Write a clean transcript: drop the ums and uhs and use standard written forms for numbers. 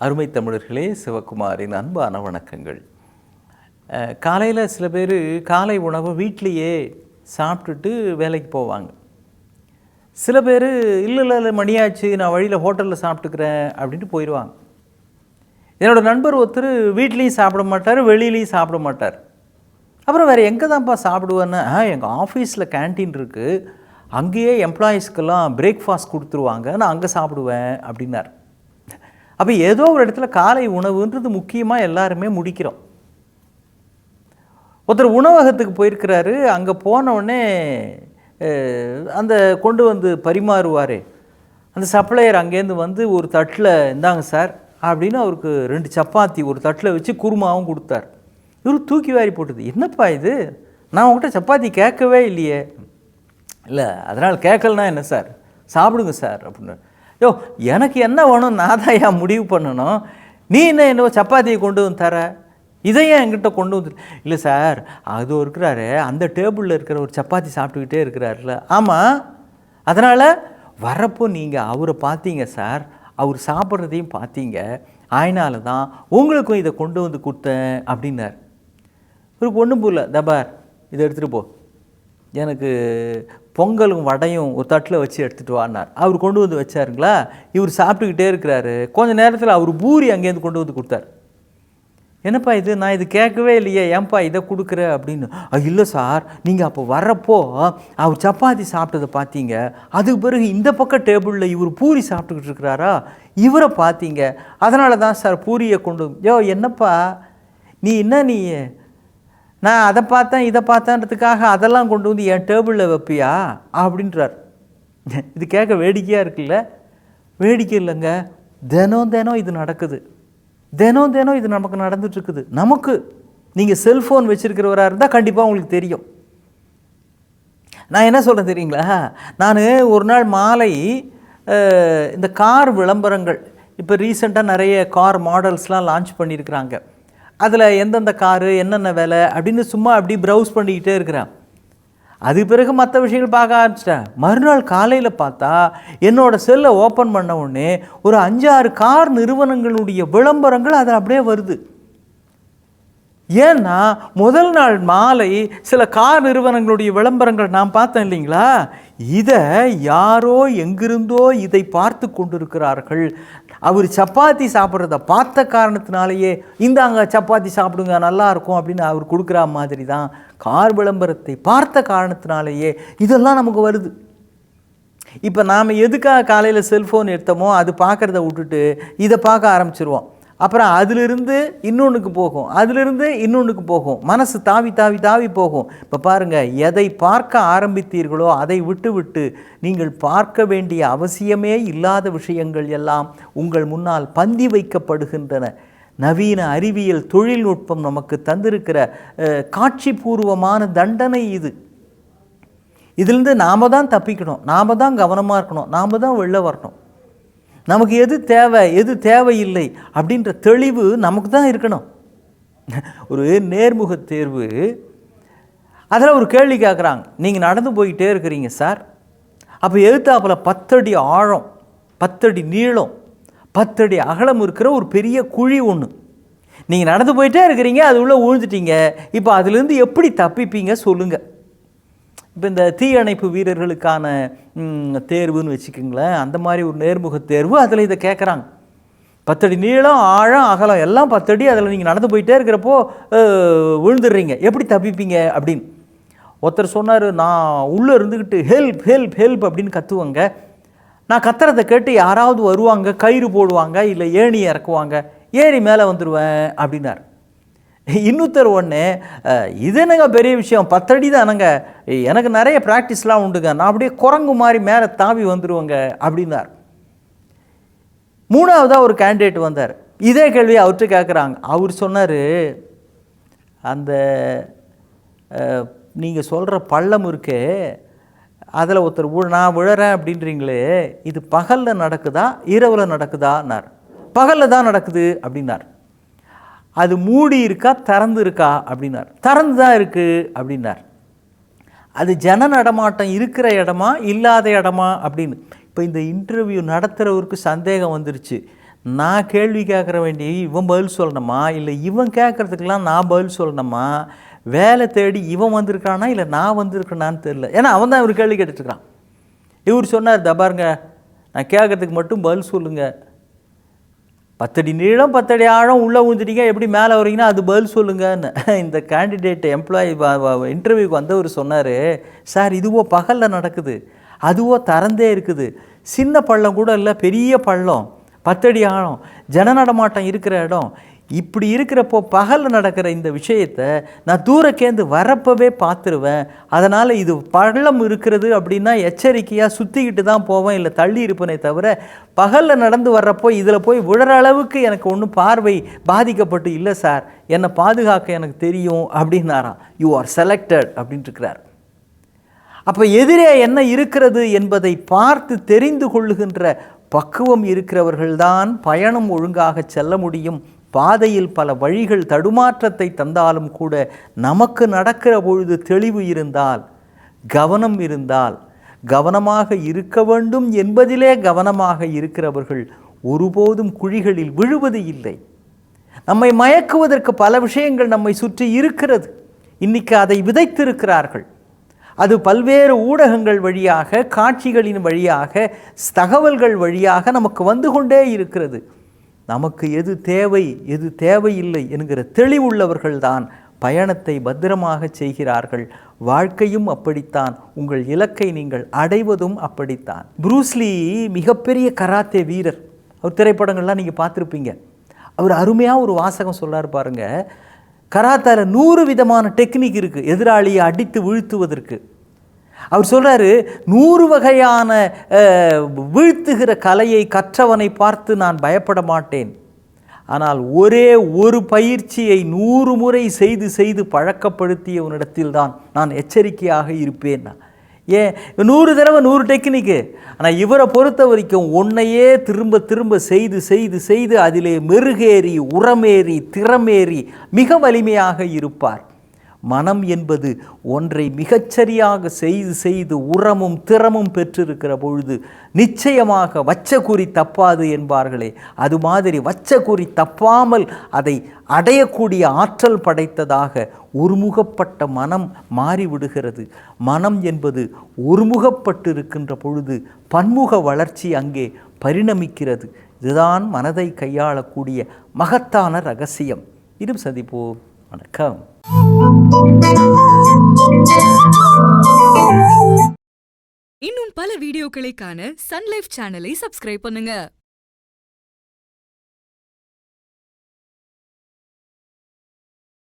அருமை தமிழர்களே, சிவகுமாரின் அன்பான வணக்கங்கள். காலையில் சில பேர் காலை உணவை வீட்டிலையே சாப்பிட்டுட்டு வேலைக்கு போவாங்க. சில பேர் இல்லை மணியாச்சு, நான் வழியில் ஹோட்டலில் சாப்பிட்டுக்கிறேன் அப்படின்ட்டு போயிடுவாங்க. என்னோடய நண்பர் ஒருத்தர் வீட்லேயும் சாப்பிட மாட்டார், வெளியிலையும் சாப்பிட மாட்டார். அப்புறம் வேறு எங்கே தான்ப்பா சாப்பிடுவேன்னா, எங்கள் ஆஃபீஸில் கேன்டீன் இருக்குது, அங்கேயே எம்ப்ளாயீஸ்க்கெல்லாம் பிரேக்ஃபாஸ்ட் கொடுத்துருவாங்க, நான் அங்கே சாப்பிடுவேன் அப்படின்னார். அப்போ ஏதோ ஒரு இடத்துல காலை உணவுன்றது முக்கியமாக எல்லாருமே முடிக்கிறோம். ஒருத்தர் உணவகத்துக்கு போயிருக்கிறாரு, அங்கே போனவுடனே அந்த கொண்டு வந்து பரிமாறுவார் அந்த சப்ளையர் அங்கேருந்து வந்து ஒரு தட்டில் இந்தாங்க சார் அப்படின்னு அவருக்கு 2 சப்பாத்தி ஒரு தட்டில் வச்சு குருமாவும் கொடுத்தார். இவர் தூக்கி வாரி போட்டது, என்னப்பா இது, நான் உங்கள்கிட்ட சப்பாத்தி கேட்கவே இல்லையே. இல்லை, அதனால் கேட்கலனா என்ன சார், சாப்பிடுங்க சார் அப்படின்னு. யோ, எனக்கு என்ன வேணும் நான் தான் முடிவு பண்ணணும், நீ என்ன சப்பாத்தியை கொண்டு வந்து தர, இதையும் என்கிட்ட கொண்டு வந்து. இல்லை சார், அது இருக்கிறாரு அந்த டேபிளில் இருக்கிற ஒரு சப்பாத்தி சாப்பிட்டுக்கிட்டே இருக்கிறாருல. ஆமாம், அதனால் வரப்போ நீங்கள் அவரை பார்த்தீங்க சார், அவர் சாப்பிட்றதையும் பார்த்தீங்க, அதனால தான் உங்களுக்கும் இதை கொண்டு வந்து கொடுத்தேன் அப்படின்னார். இவருக்கு ஒன்றும் புரியல, தபார் இதை எடுத்துகிட்டு போ, எனக்கு பொங்கலும் வடையும் ஒரு தட்டில் வச்சு எடுத்துகிட்டு வான்னார். அவர் கொண்டு வந்து வச்சாருங்களா, இவர் சாப்பிட்டுக்கிட்டே இருக்கிறாரு. கொஞ்சம் நேரத்தில் அவர் பூரி அங்கேருந்து கொண்டு வந்து கொடுத்தார். என்னப்பா இது, நான் இது கேட்கவே இல்லையே, ஏன்பா இதை கொடுக்குற அப்படின்னு. இல்லை சார், நீங்கள் அப்போ வர்றப்போ அவர் சப்பாத்தி சாப்பிட்டதை பார்த்தீங்க, அதுக்கு பிறகு இந்த பக்கம் டேபிளில் இவர் பூரி சாப்பிட்டுக்கிட்டு இருக்கிறாரா, இவரை பார்த்தீங்க, அதனால தான் சார் பூரியை கொண்டு. யோ என்னப்பா நீ நான் அதை பார்த்தேன் இதை பார்த்தேன்றதுக்காக அதெல்லாம் கொண்டு வந்து என் டேபிளில் வைப்பியா அப்படின்றார். இது கேட்க வேடிக்கையாக இருக்குல்ல? வேடிக்கை இல்லைங்க, தினம் இது நடக்குது, தினம் இது நமக்கு நடந்துட்டுருக்குது. நமக்கு நீங்கள் செல்ஃபோன் வச்சுருக்கிறவராக இருந்தால் கண்டிப்பாக உங்களுக்கு தெரியும். நான் என்ன சொல்கிறேன் தெரியுங்களா, நான் ஒரு நாள் மாலை இந்த கார் விளம்பரங்கள், இப்போ ரீசெண்டாக நிறைய கார் மாடல்ஸ்லாம் லான்ச் பண்ணியிருக்கிறாங்க, அதில் எந்தெந்த காரு என்னென்ன விலை அப்படின்னு சும்மா அப்படி ப்ரௌஸ் பண்ணிக்கிட்டே இருக்கிறேன். அதுக்கு பிறகு மற்ற விஷயங்கள் பார்க்க ஆரம்பிச்சிட்டேன். மறுநாள் காலையில் பார்த்தா என்னோடய செல்லை ஓப்பன் பண்ண உடனே ஒரு 5-6 கார் நிறுவனங்களுடைய விளம்பரங்கள் அதில் அப்படியே வருது. ஏன்னா முதல் நாள் மாலை சில கார் நிறுவனங்களுடைய விளம்பரங்கள் நான் பார்த்தேன் இல்லைங்களா, இதை யாரோ எங்கிருந்தோ இதை பார்த்து கொண்டிருக்கிறார்கள். அவர் சப்பாத்தி சாப்பிட்றத பார்த்த காரணத்தினாலேயே இந்தாங்க சப்பாத்தி சாப்பிடுங்க நல்லாயிருக்கும் அப்படின்னு அவர் கொடுக்குற மாதிரி தான் கார் விளம்பரத்தை பார்த்த காரணத்தினாலேயே இதெல்லாம் நமக்கு வருது. இப்போ நாம் எதுக்காக காலையில் செல்ஃபோன் எடுத்தோமோ அது பார்க்குறத விட்டுட்டு இதை பார்க்க ஆரம்பிச்சிருவோம். அப்புறம் அதிலிருந்து இன்னொன்றுக்கு போகும், அதிலிருந்து இன்னொன்றுக்கு போகும், மனசு தாவி போகும். இப்போ பாருங்கள், எதை பார்க்க ஆரம்பித்தீர்களோ அதை விட்டு நீங்கள் பார்க்க வேண்டிய அவசியமே இல்லாத விஷயங்கள் எல்லாம் உங்கள் முன்னால் பந்தி வைக்கப்படுகின்றன. நவீன அறிவியல் தொழில்நுட்பம் நமக்கு தந்திருக்கிற காட்சி பூர்வமான தண்டனை இது. இதிலிருந்து நாம் தான் தப்பிக்கணும், நாம் தான் கவனமாக இருக்கணும், நாம் தான் வெளில வரணும். நமக்கு எது தேவை எது தேவையில்லை அப்படின்ற தெளிவு நமக்கு தான் இருக்கணும். ஒரு நேர்முக தேர்வு, அதில் ஒரு கேள்வி கேட்குறாங்க, நீங்கள் நடந்து போய்கிட்டே இருக்கிறீங்க சார், அப்போ எதிர்த்தாப்பில் 10 அடி ஆழம் 10 அடி நீளம் 10 அடி அகலம் இருக்கிற ஒரு பெரிய குழி ஒன்று, நீங்கள் நடந்து போயிட்டே இருக்கிறீங்க, அது உள்ளே விழுந்துட்டீங்க, இப்போ அதுலேருந்து எப்படி தப்பிப்பீங்க சொல்லுங்கள். இப்போ இந்த தீயணைப்பு வீரர்களுக்கான தேர்வுன்னு வச்சுக்கோங்களேன், அந்த மாதிரி ஒரு நேர்முக தேர்வு, அதில் இதை கேட்குறாங்க. 10 அடி நீளம் ஆழம் அகலம் எல்லாம் 10 அடி, அதில் நீங்கள் நடந்து போயிட்டே இருக்கிறப்போ விழுந்துடுறீங்க, எப்படி தப்பிப்பீங்க அப்படின்னு. ஒருத்தர் சொன்னார், நான் உள்ளே இருந்துக்கிட்டு ஹெல்ப் ஹெல்ப் ஹெல்ப் அப்படின்னு கத்துவாங்க, நான் கத்துறதை கேட்டு யாராவது வருவாங்க, கயிறு போடுவாங்க, இல்லை ஏணி இறக்குவாங்க, ஏறி மேலே வந்துடுவேன் அப்படின்னார். இன்னொருத்தர் ஒன்று, இது என்னங்க பெரிய விஷயம், 10 அடி தானங்க, எனக்கு நிறைய ப்ராக்டிஸ்லாம் உண்டுங்க, நான் அப்படியே குரங்கு மாதிரி மேலே தாவி வந்துடுவேங்க அப்படின்னார். 3ஆவதாக ஒரு கேண்டிடேட் வந்தார், இதே கேள்வி அவர்கிட்ட கேட்குறாங்க. அவர் சொன்னார், அந்த நீங்கள் சொல்கிற பள்ளம் இருக்கே, அதில் ஒருத்தர் நான் விழறேன் அப்படின்றீங்களே, இது பகலில் நடக்குதா இரவில் நடக்குதான்னார். பகலில் தான் நடக்குது அப்படின்னார். அது மூடி இருக்கா திறந்து இருக்கா அப்படின்னார். திறந்து தான் இருக்குது அப்படின்னார். அது ஜன நடமாட்டம் இருக்கிற இடமா இல்லாத இடமா அப்படின்னு. இப்போ இந்த இன்டர்வியூ நடத்துகிறவருக்கு சந்தேகம் வந்துருச்சு, நான் கேள்வி கேட்குற வேண்டிய இவன் பதில் சொல்லணுமா, இல்லை இவன் கேட்குறதுக்கெல்லாம் நான் பதில் சொல்லணுமா, வேலை தேடி இவன் வந்திருக்கானா இல்லை நான் வந்திருக்கேனான்னு தெரில. ஏன்னா அவன் தான் இவர் கேள்வி கேட்டுட்ருக்கான். இவர் சொன்னார், பாருங்க நான் கேட்குறதுக்கு மட்டும் பதில் சொல்லுங்கள், 10 அடி நீளம் 10 அடி ஆழம் உள்ளே ஊந்துட்டீங்க, எப்படி மேலே வரீங்கன்னா அது பதில் சொல்லுங்கன்னு. இந்த கேண்டிடேட் எம்ப்ளாயி இன்டர்வியூக்கு வந்தவர் சொன்னார், சார் இதுவோ பகலில் நடக்குது, அதுவோ திறந்தே இருக்குது, சின்ன பள்ளம் கூட இல்லை, பெரிய பள்ளம், 10 அடி ஆழம், ஜன நடமாட்டம் இருக்கிற இடம், இப்படி இருக்கிறப்போ பகலில் நடக்கிற இந்த விஷயத்தை நான் தூரக்கேந்து வரப்பவே பார்த்துருவேன். அதனால் இது பள்ளம் இருக்கிறது அப்படின்னா எச்சரிக்கையாக சுற்றிக்கிட்டு தான் போவேன், இல்லை தள்ளி இருப்பேனே தவிர பகலில் நடந்து வர்றப்போ இதில் போய் விழுற அளவுக்கு எனக்கு ஒன்றும் பார்வை பாதிக்கப்பட்டு இல்லை சார், என்னை பாதுகாக்க எனக்கு தெரியும் அப்படின்னாராம். யூ ஆர் செலக்டட் அப்படின்ட்டுருக்கிறார். அப்போ எதிரே என்ன இருக்கிறது என்பதை பார்த்து தெரிந்து கொள்ளுகின்ற பக்குவம் இருக்கிறவர்கள்தான் பயணம் ஒழுங்காக செல்ல முடியும். பாதையில் பல வழிகள் தடுமாற்றத்தை தந்தாலும் கூட நமக்கு நடக்கிற பொழுது தெளிவு இருந்தால், கவனம் இருந்தால், கவனமாக இருக்க வேண்டும் என்பதிலே கவனமாக இருக்கிறவர்கள் ஒருபோதும் குழிகளில் விழுவது இல்லை. நம்மை மயக்குவதற்கு பல விஷயங்கள் நம்மை சுற்றி இருக்கிறது. இன்னைக்கு அதை விதைத்திருக்கிறார்கள். அது பல்வேறு ஊடகங்கள் வழியாக, காட்சிகளின் வழியாக, தகவல்கள் வழியாக நமக்கு வந்து கொண்டே இருக்கிறது. நமக்கு எது தேவை எது தேவையில்லை என்கிற தெளிவுள்ளவர்கள்தான் பயணத்தை பத்திரமாக செய்கிறார்கள். வாழ்க்கையும் அப்படித்தான், உங்கள் இலக்கை நீங்கள் அடைவதும் அப்படித்தான். ப்ரூஸ்லி மிகப்பெரிய கராத்தே வீரர். அவர் திரைப்படங்கள்லாம் நீங்கள் பார்த்துருப்பீங்க. அவர் அருமையாக ஒரு வாசகம் சொல்கிறார் பாருங்க. கராத்தால 100 விதமான டெக்னிக் இருக்குது எதிராளியை அடித்து வீழ்த்துவதற்கு. அவர் சொல்கிறாரு, 100 வகையான வீழ்த்துகிற கலையை கற்றவனை பார்த்து நான் பயப்பட மாட்டேன். ஆனால் ஒரே ஒரு பயிற்சியை 100 முறை செய்து செய்து பழக்கப்படுத்தியவனிடத்தில் தான் நான் எச்சரிக்கையாக இருப்பேன். ஏன் 100 தடவை 100 டெக்னிக்கு, ஆனால் இவரை பொறுத்த வரைக்கும் ஒன்றையே திரும்ப திரும்ப செய்து செய்து செய்து அதிலே மெருகேறி உரமேறி திறமேறி மிக வலிமையாக இருப்பார். மனம் என்பது ஒன்றை மிகச்சரியாக செய்து செய்து உரமும் திறமும் பெற்றிருக்கிற பொழுது நிச்சயமாக வச்ச குறி தப்பாது என்பார்களே, அது மாதிரி வச்ச குறி தப்பாமல் அதை அடையக்கூடிய ஆற்றல் படைத்ததாக ஒருமுகப்பட்ட மனம் மாறிவிடுகிறது. மனம் என்பது ஒருமுகப்பட்டிருக்கின்ற பொழுது பன்முக வளர்ச்சி அங்கே பரிணமிக்கிறது. இதுதான் மனதை கையாளக்கூடிய மகத்தான ரகசியம். இன்னும் சந்திப்போம். வணக்கம். இன்னும் பல வீடியோக்களை காண சன் லைஃப் சேனலை சப்ஸ்கிரைப் பண்ணுங்க.